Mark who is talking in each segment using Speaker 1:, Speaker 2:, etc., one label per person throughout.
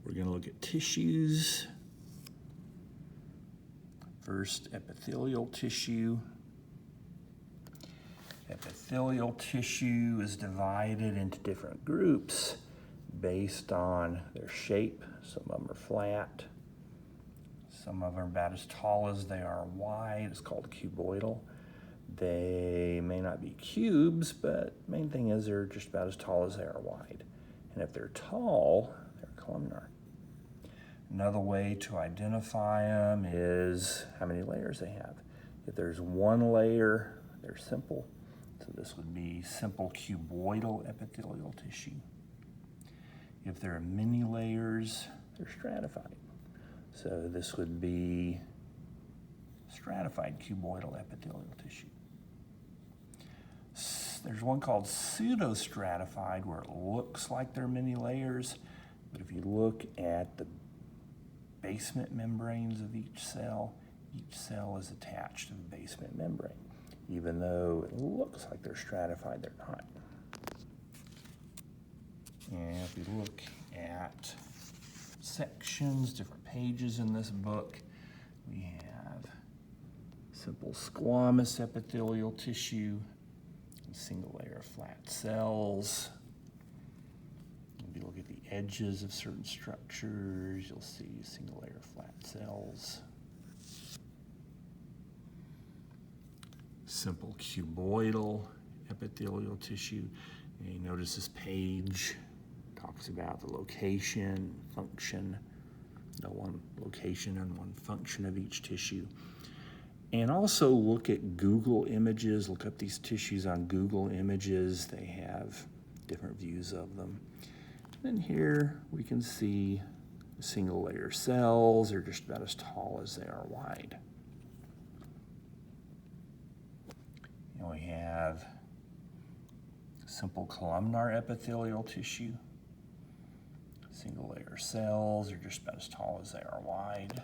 Speaker 1: We're going to look at tissues. First, epithelial tissue. Epithelial tissue is divided into different groups based on their shape. Some of them are flat. Some of them are about as tall as they are wide. It's called cuboidal. They may not be cubes, but main thing is they're just about as tall as they are wide. And if they're tall, they're columnar. Another way to identify them is how many layers they have. If there's one layer, they're simple. So this would be simple cuboidal epithelial tissue. If there are many layers, they're stratified. So this would be stratified cuboidal epithelial tissue. There's one called pseudostratified where it looks like there are many layers, but if you look at the basement membranes of each cell is attached to the basement membrane. Even though it looks like they're stratified, they're not. And if we look at sections, different pages in this book, we have simple squamous epithelial tissue, a single layer of flat cells. If you look at the edges of certain structures, you'll see a single layer of flat cells. Simple cuboidal epithelial tissue. And you notice this page talks about the location, function, one location and one function of each tissue. And also look at Google images, look up these tissues on Google Images. They have different views of them. And here we can see single layer cells. They're just about as tall as they are wide. And we have simple columnar epithelial tissue. Single layer cells are just about as tall as they are wide.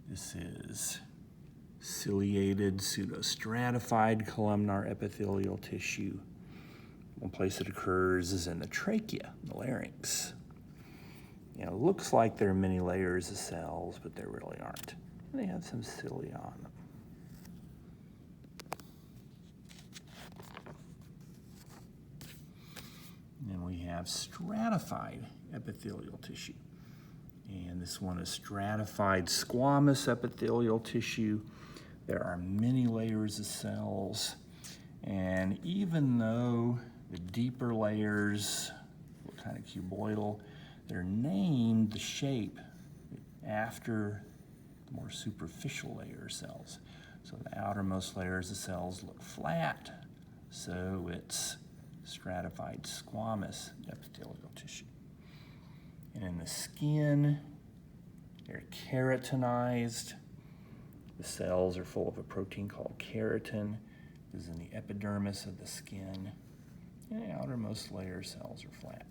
Speaker 1: This is ciliated, pseudostratified columnar epithelial tissue. One place it occurs is in the trachea, the larynx. It looks like there are many layers of cells, but there really aren't. And they have some cilia on them. And then we have stratified epithelial tissue. And this one is stratified squamous epithelial tissue. There are many layers of cells. And even though the deeper layers look kind of cuboidal, they're named the shape after the more superficial layer cells. So the outermost layers of cells look flat, so it's stratified squamous epithelial tissue. And in the skin, they're keratinized. The cells are full of a protein called keratin. This is in the epidermis of the skin. And the outermost layer cells are flat.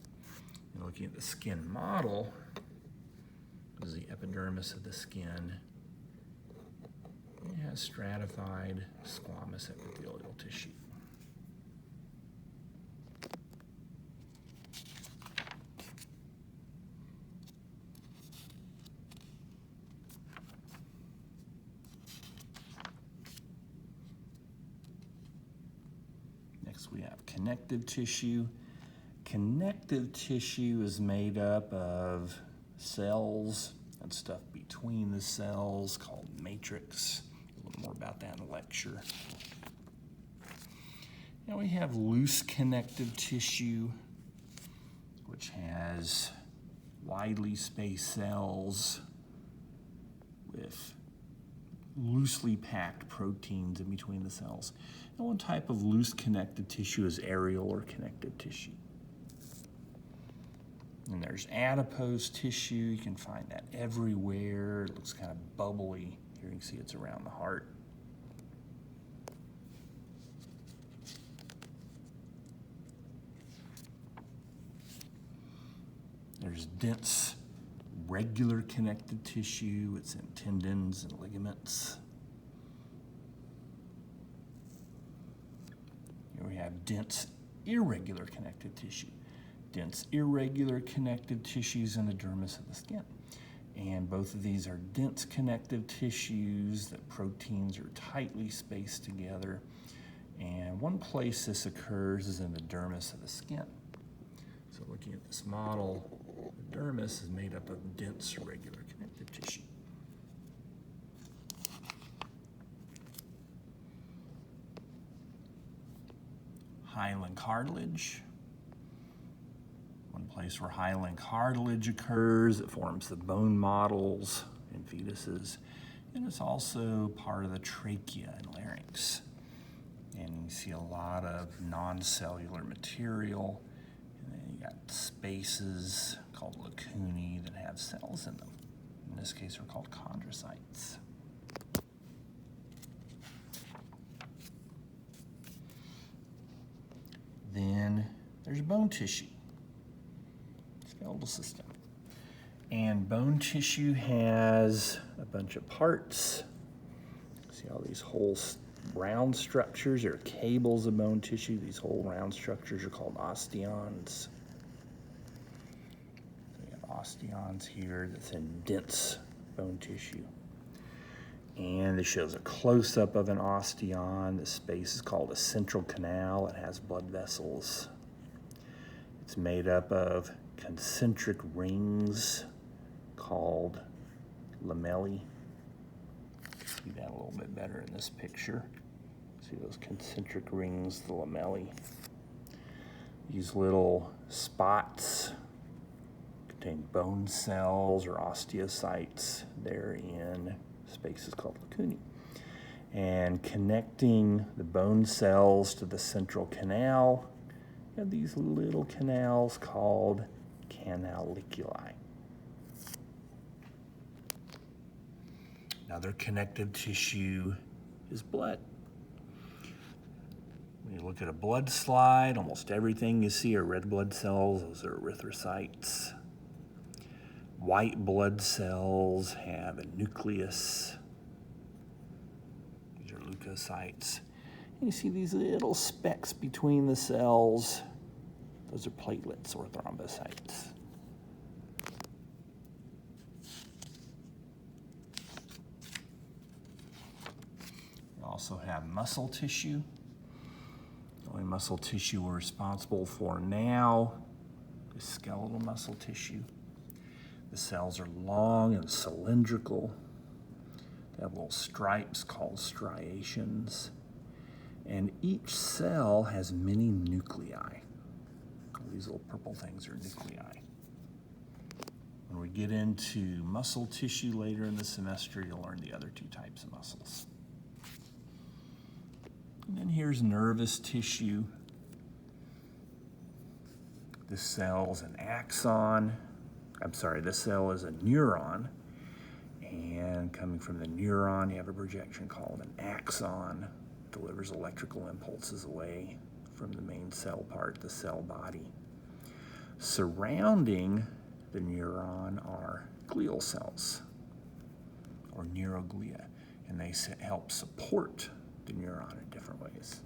Speaker 1: And looking at the skin model, this is the epidermis of the skin. It has stratified squamous epithelial tissue. Next we have connective tissue. Connective tissue is made up of cells and stuff between the cells called matrix. A little more about that in the lecture. Now we have loose connective tissue, which has widely spaced cells with loosely packed proteins in between the cells. And one type of loose connective tissue is areolar connective tissue. And there's adipose tissue. You can find that everywhere. It looks kind of bubbly. Here you can see it's around the heart. There's dense regular connective tissue. It's in tendons and ligaments. Here we have dense, irregular connective tissue. Dense, irregular connective tissues in the dermis of the skin. And both of these are dense connective tissues that proteins are tightly spaced together. And one place this occurs is in the dermis of the skin. So looking at this model, the dermis is made up of dense, regular connective tissue. Hyaline cartilage. One place where hyaline cartilage occurs, it forms the bone models in fetuses. And it's also part of the trachea and larynx. And you see a lot of non-cellular material. And then you got spaces called lacunae that have cells in them. In this case, they're called chondrocytes. Then there's bone tissue, skeletal system. And bone tissue has a bunch of parts. See all these whole round structures or cables of bone tissue. These whole round structures are called osteons. So you have osteons here that's in dense bone tissue. And this shows a close-up of an osteon. This space is called a central canal. It has blood vessels. It's made up of concentric rings called lamellae. See that a little bit better in this picture. See those concentric rings, the lamellae. These little spots contain bone cells or osteocytes. They're in spaces called lacunae. And connecting the bone cells to the central canal, you have these little canals called canaliculi. Another connective tissue is blood. When you look at a blood slide, almost everything you see are red blood cells. Those are erythrocytes. White blood cells have a nucleus. These are leukocytes. And you see these little specks between the cells. Those are platelets or thrombocytes. We also have muscle tissue. The only muscle tissue we're responsible for now is skeletal muscle tissue. The cells are long and cylindrical. They have little stripes called striations. And each cell has many nuclei. These little purple things are nuclei. When we get into muscle tissue later in the semester, you'll learn the other two types of muscles. And then here's nervous tissue. This cell's an axon. This cell is a neuron. And coming from the neuron, you have a projection called an axon. Delivers electrical impulses away from the main cell part, the cell body. Surrounding the neuron are glial cells, or neuroglia, and they help support the neuron in different ways.